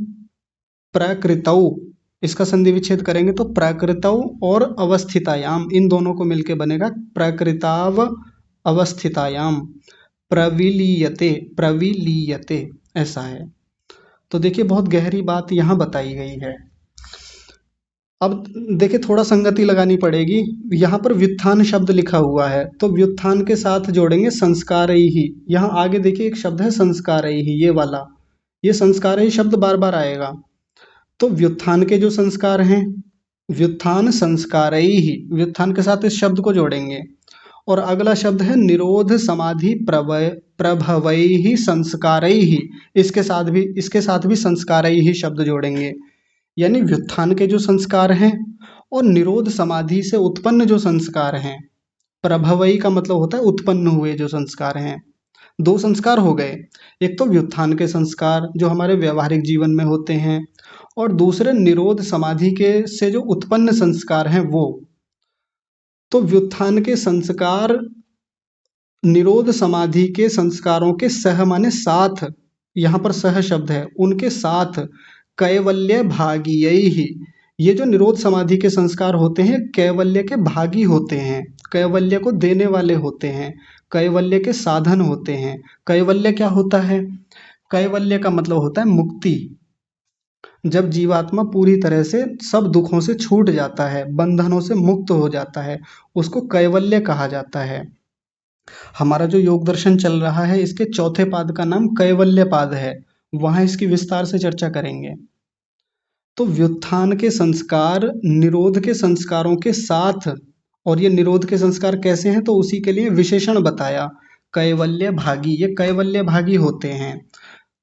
प्रकृतौ। इसका संधि विच्छेद करेंगे तो प्रकृतौ और अवस्थितायाम, इन दोनों को मिलके बनेगा प्रकृताव अवस्थितायाम प्रविलीयते, ऐसा है। तो देखिए बहुत गहरी बात यहाँ बताई गई है। अब देखिए थोड़ा संगति लगानी पड़ेगी, यहाँ पर व्युत्थान शब्द लिखा हुआ है तो व्युत्थान के साथ जोड़ेंगे संस्कारैहि। यहाँ आगे देखिए एक शब्द है संस्कारैहि, ये वाला, ये संस्कारैहि शब्द बार बार आएगा। तो व्युत्थान के जो संस्कार हैं, व्युत्थान संस्कारैहि, व्युत्थान के साथ इस शब्द को जोड़ेंगे। और अगला शब्द है निरोध समाधि प्रभवैहि संस्कारैहि, इसके साथ भी संस्कारैहि शब्द जोड़ेंगे। यानी व्युत्थान के जो संस्कार हैं और निरोध समाधि से उत्पन्न जो संस्कार हैं, प्रभवई का मतलब होता है उत्पन्न हुए जो संस्कार हैं। दो संस्कार हो गए, एक तो व्युत्थान के संस्कार जो हमारे व्यवहारिक जीवन में होते हैं, और दूसरे निरोध समाधि के से जो उत्पन्न संस्कार हैं वो। तो व्युत्थान के संस्कार निरोध समाधि के संस्कारों के सह माने साथ, यहाँ पर सह शब्द है, उनके साथ कैवल्य भागीयैहि, ये जो निरोध समाधि के संस्कार होते हैं कैवल्य के भागी होते हैं, कैवल्य को देने वाले होते हैं, कैवल्य के साधन होते हैं। कैवल्य क्या होता है? कैवल्य का मतलब होता है मुक्ति। जब जीवात्मा पूरी तरह से सब दुखों से छूट जाता है, बंधनों से मुक्त हो जाता है, उसको कैवल्य कहा जाता है। हमारा जो योग दर्शन चल रहा है इसके चौथे पाद का नाम कैवल्य पाद है, वहां इसकी विस्तार से चर्चा करेंगे। तो व्युत्थान के संस्कार निरोध के संस्कारों के साथ, और ये निरोध के संस्कार कैसे हैं तो उसी के लिए विशेषण बताया, कैवल्य भागी, ये कैवल्य भागी होते हैं।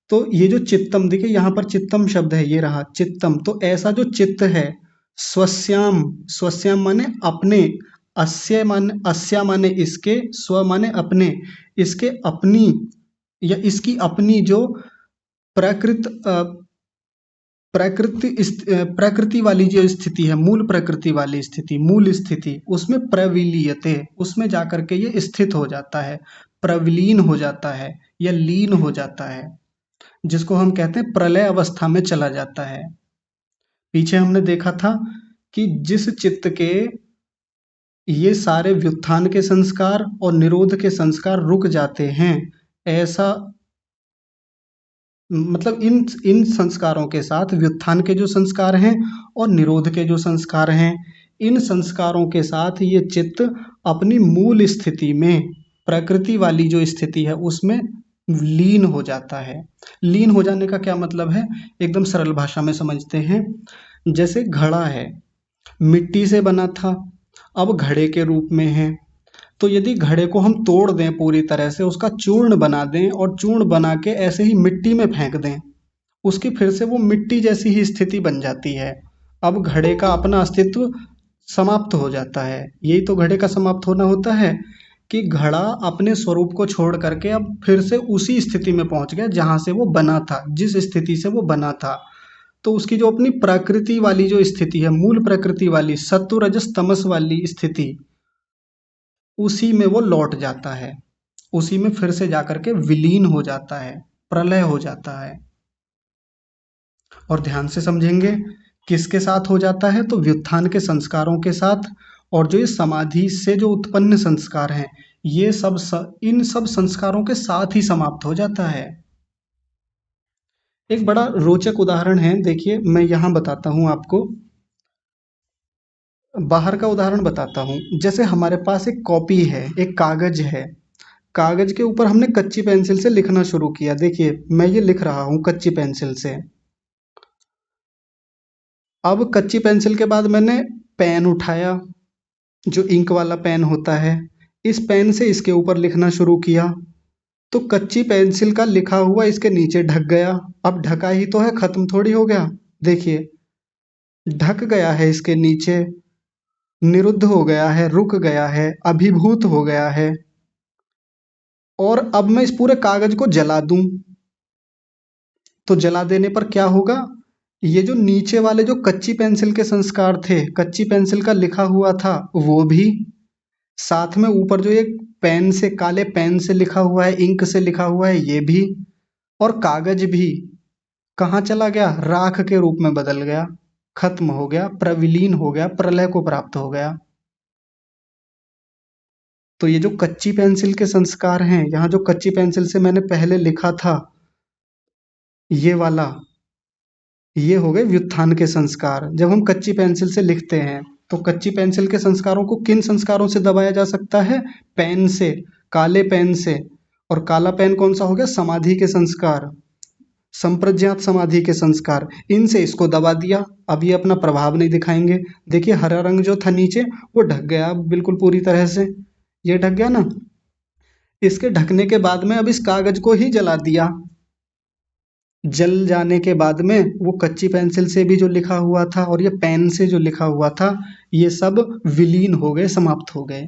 तो ये जो चित्तम, देखिए यहाँ पर चित्तम शब्द है, ये रहा चित्तम, तो ऐसा जो चित्त है, स्वस्याम, स्वस्याम माने अपने, अस्या माने इसके, स्व माने अपने, इसके अपनी या इसकी अपनी जो प्रकृति वाली जो स्थिति है, मूल प्रकृति वाली स्थिति, मूल स्थिति, उसमें प्रविलीयते, उसमें जाकर के ये स्थित हो जाता है, प्रविलीन हो जाता है या लीन हो जाता है। जिसको हम कहते हैं प्रलय अवस्था में चला जाता है। पीछे हमने देखा था कि जिस चित्त के ये सारे व्युत्थान के संस्कार और निरोध के संस्कार रुक जाते हैं, ऐसा मतलब इन इन संस्कारों के साथ व्युत्थान के जो संस्कार हैं और निरोध के जो संस्कार हैं, इन संस्कारों के साथ ये चित्त अपनी मूल स्थिति में, प्रकृति वाली जो स्थिति है उसमें लीन हो जाता है। लीन हो जाने का क्या मतलब है, एकदम सरल भाषा में समझते हैं। जैसे घड़ा है, मिट्टी से बना था, अब घड़े के रूप में है। तो यदि घड़े को हम तोड़ दें, पूरी तरह से उसका चूर्ण बना दें और चूर्ण बना के ऐसे ही मिट्टी में फेंक दें, उसकी फिर से वो मिट्टी जैसी ही स्थिति बन जाती है। अब घड़े का अपना अस्तित्व समाप्त हो जाता है। यही तो घड़े का समाप्त होना होता है कि घड़ा अपने स्वरूप को छोड़ करके अब फिर से उसी स्थिति में पहुंच गया जहां से वो बना था, जिस स्थिति से वो बना था। तो उसकी जो अपनी प्रकृति वाली जो स्थिति है, मूल प्रकृति वाली सत्व रजस तमस वाली स्थिति, उसी में वो लौट जाता है। उसी में फिर से जाकर के विलीन हो जाता है, प्रलय हो जाता है। और ध्यान से समझेंगे किसके साथ हो जाता है, तो व्युत्थान के संस्कारों के साथ। और जो ये समाधि से जो उत्पन्न संस्कार हैं, ये सब इन सब संस्कारों के साथ ही समाप्त हो जाता है। एक बड़ा रोचक उदाहरण है, देखिए मैं यहाँ बताता हूँ आपको, बाहर का उदाहरण बताता हूँ। जैसे हमारे पास एक कॉपी है, एक कागज है, कागज के ऊपर हमने कच्ची पेंसिल से लिखना शुरू किया। देखिए मैं ये लिख रहा हूँ कच्ची पेंसिल से। अब कच्ची पेंसिल के बाद मैंने पेन उठाया, जो इंक वाला पेन होता है, इस पेन से इसके ऊपर लिखना शुरू किया। तो कच्ची पेंसिल का लिखा हुआ इसके नीचे ढक गया। अब ढका ही तो है, खत्म थोड़ी हो गया। देखिए ढक गया है, इसके नीचे निरुद्ध हो गया है, रुक गया है, अभिभूत हो गया है। और अब मैं इस पूरे कागज को जला दूं, तो जला देने पर क्या होगा, ये जो नीचे वाले जो कच्ची पेंसिल के संस्कार थे, कच्ची पेंसिल का लिखा हुआ था वो भी, साथ में ऊपर जो एक पेन से, काले पेन से लिखा हुआ है, इंक से लिखा हुआ है, ये भी, और कागज भी कहाँ चला गया, राख के रूप में बदल गया, खत्म हो गया, प्रविलीन हो गया, प्रलय को प्राप्त हो गया। तो ये जो कच्ची पेंसिल के संस्कार हैं, यहाँ जो कच्ची पेंसिल से मैंने पहले लिखा था, ये वाला, ये हो गए व्युत्थान के संस्कार। जब हम कच्ची पेंसिल से लिखते हैं तो कच्ची पेंसिल के संस्कारों को किन संस्कारों से दबाया जा सकता है, पेन से, काले पेन से। और काला पेन कौन सा हो गया, समाधि के संस्कार, संप्रज्ञात समाधि के संस्कार, इनसे इसको दबा दिया। अब ये अपना प्रभाव नहीं दिखाएंगे। देखिए हरा रंग जो था नीचे, वो ढक गया बिल्कुल पूरी तरह से, ये ढक गया ना। इसके ढकने के बाद में अब इस कागज को ही जला दिया। जल जाने के बाद में वो कच्ची पेंसिल से भी जो लिखा हुआ था और ये पेन से जो लिखा हुआ था, ये सब विलीन हो गए, समाप्त हो गए।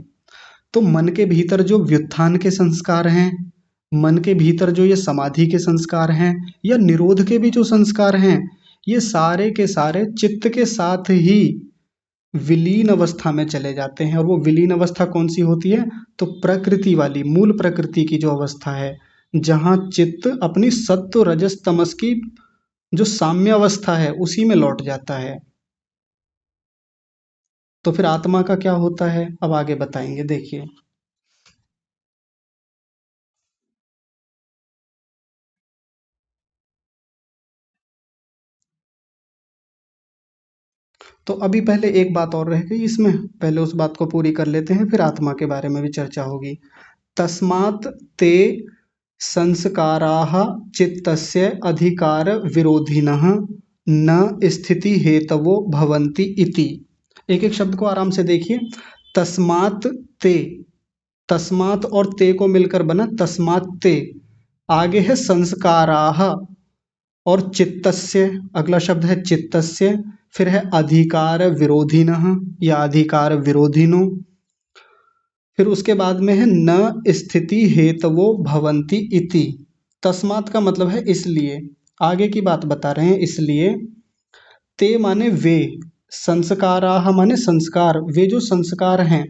तो मन के भीतर जो व्युत्थान के संस्कार हैं, मन के भीतर जो ये समाधि के संस्कार हैं या निरोध के भी जो संस्कार हैं, ये सारे के सारे चित्त के साथ ही विलीन अवस्था में चले जाते हैं। और वो विलीन अवस्था कौन सी होती है, तो प्रकृति वाली, मूल प्रकृति की जो अवस्था है, जहाँ चित्त अपनी सत्व रजस तमस की जो साम्य अवस्था है उसी में लौट जाता है। तो फिर आत्मा का क्या होता है, अब आगे बताएंगे, देखिए। तो अभी पहले एक बात और रह गई इसमें, पहले उस बात को पूरी कर लेते हैं, फिर आत्मा के बारे में भी चर्चा होगी। तस्मात् ते संस्काराः चित्तस्य अधिकार विरोधिनः न स्थिति हेतवो भवन्ति इति। एक एक शब्द को आराम से देखिए। तस्मात् ते, तस्मात् और ते को मिलकर बना तस्मात् ते। आगे है संस्काराः और चित्तस्य, अगला शब्द है चित्तस्य। फिर है अधिकार विरोधिनः या अधिकार विरोधिनो। फिर उसके बाद में है न स्थिति हेतवो भवन्ति इति। तस्मात् का मतलब है इसलिए, आगे की बात बता रहे हैं, इसलिए। ते माने वे, संस्काराः माने संस्कार, वे जो संस्कार हैं,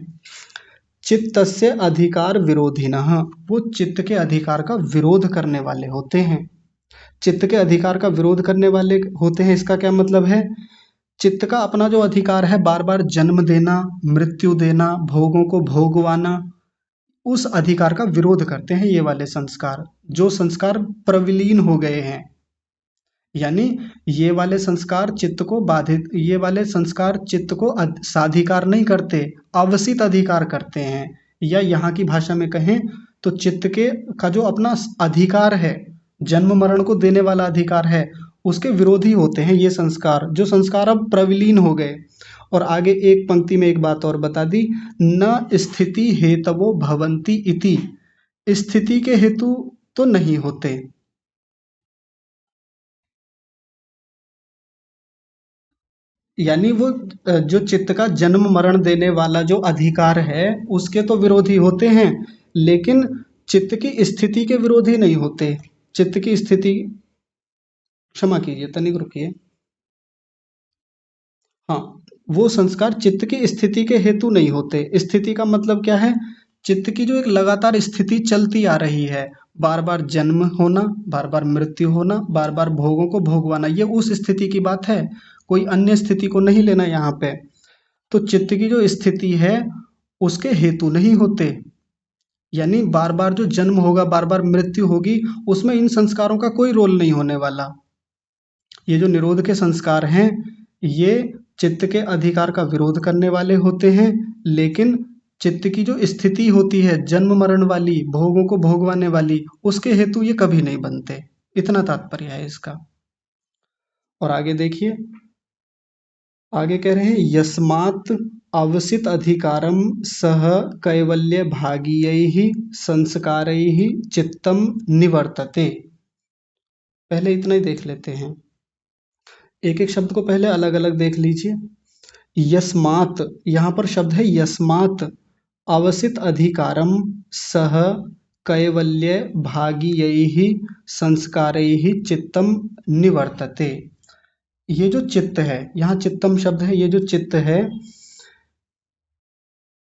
चित्तस्य अधिकार विरोधिनः, वो चित्त के अधिकार का विरोध करने वाले होते हैं। चित्त के अधिकार का विरोध करने वाले होते हैं, इसका क्या मतलब है? चित्त का अपना जो अधिकार है बार बार जन्म देना, मृत्यु देना, भोगों को भोगवाना, उस अधिकार का विरोध करते हैं ये वाले संस्कार, जो संस्कार प्रविलीन हो गए हैं। यानी ये वाले संस्कार चित्त को बाधित, ये वाले संस्कार चित्त को साधिकार नहीं करते, अवसित अधिकार करते हैं। या यहाँ की भाषा में कहें तो चित्त के का जो अपना अधिकार है, जन्म मरण को देने वाला अधिकार है, उसके विरोधी होते हैं ये संस्कार, जो संस्कार अब प्रविलीन हो गए। और आगे एक पंक्ति में एक बात और बता दी, न स्थिति हेतवो भवन्ति इति, स्थिति के हेतु तो नहीं होते। यानी वो जो चित्त का जन्म मरण देने वाला जो अधिकार है उसके तो विरोधी होते हैं, लेकिन चित्त की स्थिति के विरोधी नहीं होते। चित्त की स्थिति, क्षमा कीजिए तनिक रुकिए। हाँ, वो संस्कार चित्त की स्थिति के हेतु नहीं होते। स्थिति का मतलब क्या है? चित्त की जो एक लगातार स्थिति चलती आ रही है, बार बार जन्म होना, बार बार मृत्यु होना, बार बार भोगों को भोगवाना, ये उस स्थिति की बात है, कोई अन्य स्थिति को नहीं लेना यहाँ पे। तो चित्त की जो स्थिति है उसके हेतु नहीं होते। यानी बार बार जो जन्म होगा, बार बार मृत्यु होगी, उसमें इन संस्कारों का कोई रोल नहीं होने वाला। ये जो निरोध के संस्कार हैं, ये चित्त के अधिकार का विरोध करने वाले होते हैं, लेकिन चित्त की जो स्थिति होती है जन्म मरण वाली, भोगों को भोगवाने वाली, उसके हेतु ये कभी नहीं बनते। इतना तात्पर्य है इसका। और आगे देखिए, आगे कह रहे हैं यस्मात् अवसित अधिकारम सह कैवल्य भागीयैः संस्कारैः चित्तम निवर्तते। पहले इतना ही देख लेते हैं, एक एक शब्द को पहले अलग अलग देख लीजिए। यस्मात्, यहाँ पर शब्द है यस्मात् अवसित अधिकारम सह कैवल्य भागीयैः संस्कारैः चित्तम निवर्तते। ये जो चित्त है, यहाँ चित्तम शब्द है, ये जो चित्त है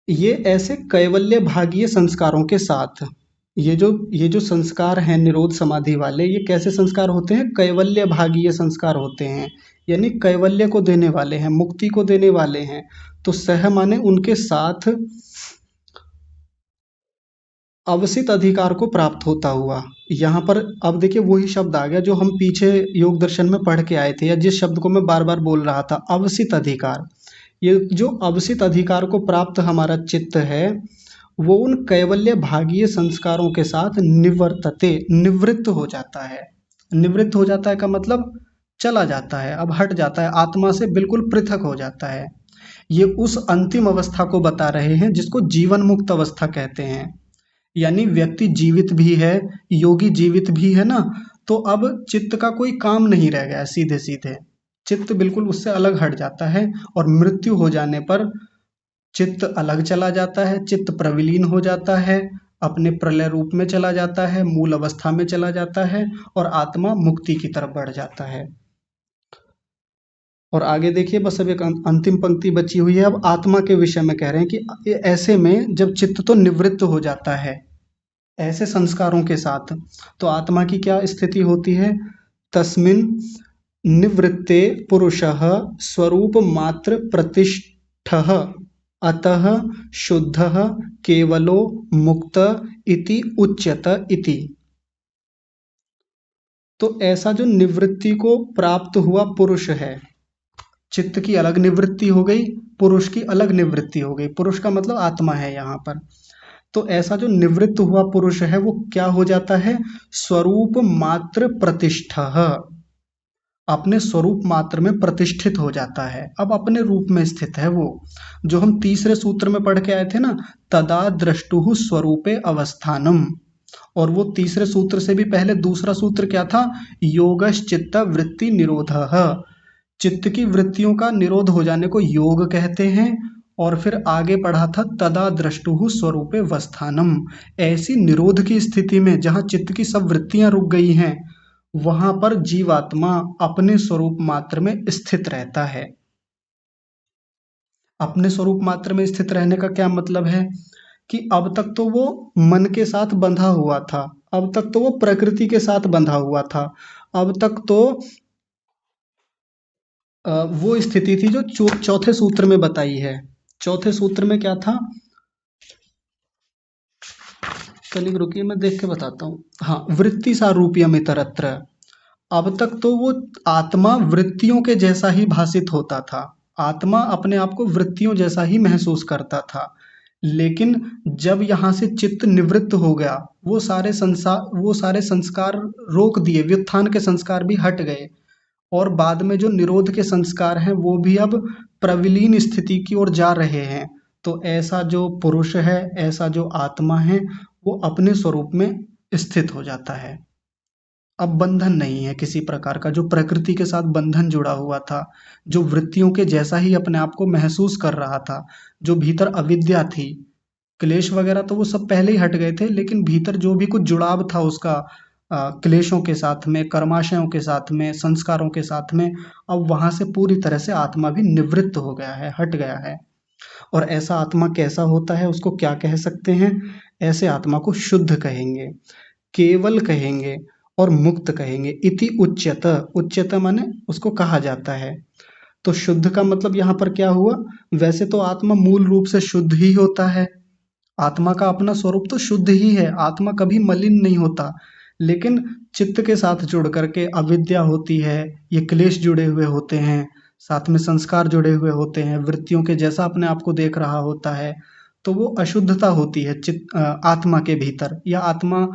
ये ऐसे कैवल्य भागीय संस्कारों के साथ, ये जो संस्कार हैं निरोध समाधि वाले, ये कैसे संस्कार होते हैं? कैवल्य भागीय संस्कार होते हैं, यानी कैवल्य को देने वाले हैं, मुक्ति को देने वाले हैं। तो सह माने उनके साथ अवसित अधिकार को प्राप्त होता हुआ। यहाँ पर अब देखिए वही शब्द आ गया जो हम पीछे योग दर्शन में पढ़ के आए थे, या जिस शब्द को मैं बार बार बोल रहा था, अवसित अधिकार। ये जो अवसित अधिकार को प्राप्त हमारा चित्त है वो उन कैवल्य भागीय संस्कारों के साथ निवर्तते, निवृत्त हो जाता है। निवृत्त हो जाता है का मतलब चला जाता है, अब हट जाता है, आत्मा से बिल्कुल पृथक हो जाता है। ये उस अंतिम अवस्था को बता रहे हैं जिसको जीवन मुक्त अवस्था कहते हैं। यानी व्यक्ति जीवित भी है, योगी जीवित भी है ना, तो अब चित्त का कोई काम नहीं रह गया, सीधे सीधे चित्त बिल्कुल उससे अलग हट जाता है। और मृत्यु हो जाने पर चित्त अलग चला जाता है, चित्त प्रविलीन हो जाता है, अपने प्रलय रूप में चला जाता है, मूल अवस्था में चला जाता है, और आत्मा मुक्ति की तरफ बढ़ जाता है। और आगे देखिए, बस अब एक अंतिम पंक्ति बची हुई है, अब आत्मा के विषय में कह रहे हैं कि ऐसे में जब चित्त तो निवृत्त हो जाता है ऐसे संस्कारों के साथ, तो आत्मा की क्या स्थिति होती है? तस्मिन् निवृत्ते पुरुषः स्वरूप मात्र प्रतिष्ठः अतः शुद्धः केवलो मुक्त इति उच्यत इति। तो ऐसा जो निवृत्ति को प्राप्त हुआ पुरुष है, चित्त की अलग निवृत्ति हो गई, पुरुष की अलग निवृत्ति हो गई, पुरुष का मतलब आत्मा है यहाँ पर। तो ऐसा जो निवृत्त हुआ पुरुष है वो क्या हो जाता है? स्वरूप मात्र प्रतिष्ठः, अपने स्वरूप मात्र में प्रतिष्ठित हो जाता है, अब अपने रूप में स्थित है वो। जो हम तीसरे सूत्र में पढ़ के आए थे ना, तदा द्रष्टुः स्वरूपे अवस्थानम, और वो तीसरे सूत्र से भी पहले दूसरा सूत्र क्या था? योगश्चित्त वृत्ति निरोधः, चित्त की वृत्तियों का निरोध हो जाने को योग कहते हैं। और फिर आगे पढ़ा था तदा द्रष्टुः स्वरूपे अवस्थानम, ऐसी निरोध की स्थिति में जहाँ चित्त की सब वृत्तियां रुक गई हैं, वहां पर जीवात्मा अपने स्वरूप मात्र में स्थित रहता है। अपने स्वरूप मात्र में स्थित रहने का क्या मतलब है? कि अब तक तो वो मन के साथ बंधा हुआ था, अब तक तो वो प्रकृति के साथ बंधा हुआ था। अब तक तो वो स्थिति थी जो चौथे सूत्र में बताई है। चौथे सूत्र में क्या था? चलिए रुकिए, मैं देख के बताता हूँ। हाँ, वृत्ति सारूप्यम इतरत्र। अब तक तो वो आत्मा वृत्तियों के जैसा ही भासित होता था। आत्मा अपने आप को वृत्तियों जैसा ही महसूस करता था। लेकिन जब यहाँ से चित्त निवृत्त हो गया, वो सारे संस्कार रोक दिए, व्युत्थान के संस्कार भी हट गए, और बाद में जो निरोध के संस्कार हैं वो भी अब प्रविलीन स्थिति की ओर जा रहे हैं। तो ऐसा जो पुरुष है, ऐसा जो आत्मा है, वो अपने स्वरूप में स्थित हो जाता है। अब बंधन नहीं है किसी प्रकार का, जो प्रकृति के साथ बंधन जुड़ा हुआ था, जो वृत्तियों के जैसा ही अपने आप को महसूस कर रहा था, जो भीतर अविद्या थी, क्लेश वगैरह तो वो सब पहले ही हट गए थे, लेकिन भीतर जो भी कुछ जुड़ाव था उसका, क्लेशों के साथ में, कर्माशयों के साथ में, संस्कारों के साथ में, अब वहां से पूरी तरह से आत्मा भी निवृत्त हो गया है, हट गया है। और ऐसा आत्मा कैसा होता है, उसको क्या कह सकते हैं? ऐसे आत्मा को शुद्ध कहेंगे, केवल कहेंगे, और मुक्त कहेंगे। इति उच्यत, उच्यत माने उसको कहा जाता है। तो शुद्ध का मतलब यहाँ पर क्या हुआ? वैसे तो आत्मा मूल रूप से शुद्ध ही होता है, आत्मा का अपना स्वरूप तो शुद्ध ही है, आत्मा कभी मलिन नहीं होता। लेकिन चित्त के साथ जुड़ करके अविद्या होती है, ये क्लेश जुड़े हुए होते हैं, साथ में संस्कार जुड़े हुए होते हैं, वृत्तियों के जैसा अपने आप को देख रहा होता है, तो वो अशुद्धता होती है आत्मा के भीतर, या आत्मा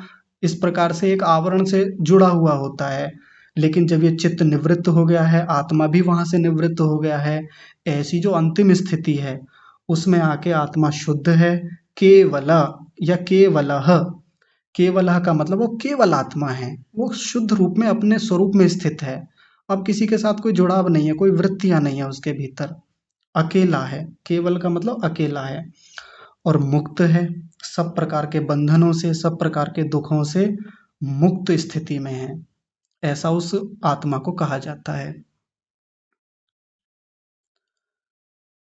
इस प्रकार से एक आवरण से जुड़ा हुआ होता है। लेकिन जब ये चित्त निवृत्त हो गया है, आत्मा भी वहां से निवृत्त हो गया है, ऐसी जो अंतिम स्थिति है उसमें आके आत्मा शुद्ध है, केवल, या केवलः। केवलः का मतलब वो केवल आत्मा है, वो शुद्ध रूप में अपने स्वरूप में स्थित है। अब किसी के साथ कोई जुड़ाव नहीं है, कोई वृत्तियां नहीं है उसके भीतर, अकेला है। केवल का मतलब अकेला है। और मुक्त है, सब प्रकार के बंधनों से, सब प्रकार के दुखों से मुक्त स्थिति में है, ऐसा उस आत्मा को कहा जाता है।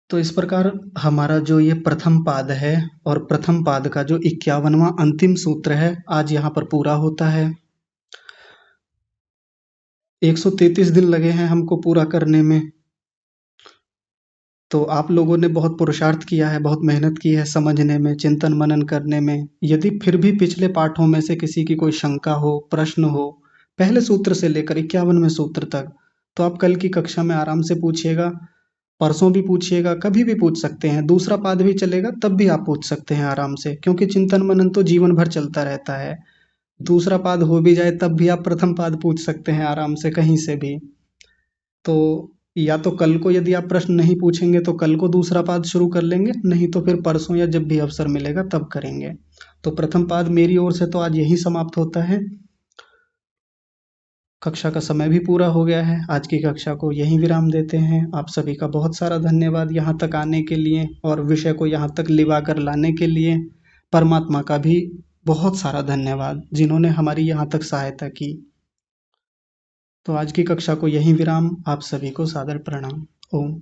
तो इस प्रकार हमारा जो ये प्रथम पाद है, और प्रथम पाद का जो 51वां अंतिम सूत्र है, आज यहाँ पर पूरा होता है। 133 दिन लगे हैं हमको पूरा करने में। तो आप लोगों ने बहुत पुरुषार्थ किया है, बहुत मेहनत की है समझने में, चिंतन मनन करने में। यदि फिर भी पिछले पाठों में से किसी की कोई शंका हो, प्रश्न हो, पहले सूत्र से लेकर 51वें सूत्र तक, तो आप कल की कक्षा में आराम से पूछिएगा, परसों भी पूछिएगा, कभी भी पूछ सकते हैं। दूसरा पाद भी चलेगा तब भी आप पूछ सकते हैं आराम से, क्योंकि चिंतन मनन तो जीवन भर चलता रहता है। दूसरा पाद हो भी जाए तब भी आप प्रथम पाद पूछ सकते हैं आराम से कहीं से भी। तो या तो कल को यदि आप प्रश्न नहीं पूछेंगे तो कल को दूसरा पाद शुरू कर लेंगे, नहीं तो फिर परसों या जब भी अवसर मिलेगा तब करेंगे। तो प्रथम पाद मेरी ओर से तो आज यही समाप्त होता है। कक्षा का समय भी पूरा हो गया है, आज की कक्षा को यहीं विराम देते हैं। आप सभी का बहुत सारा धन्यवाद यहाँ तक आने के लिए, और विषय को यहाँ तक लिवा कर लाने के लिए। परमात्मा का भी बहुत सारा धन्यवाद, जिन्होंने हमारी यहाँ तक सहायता की। तो आज की कक्षा को यहीं विराम। आप सभी को सादर प्रणाम। ओम।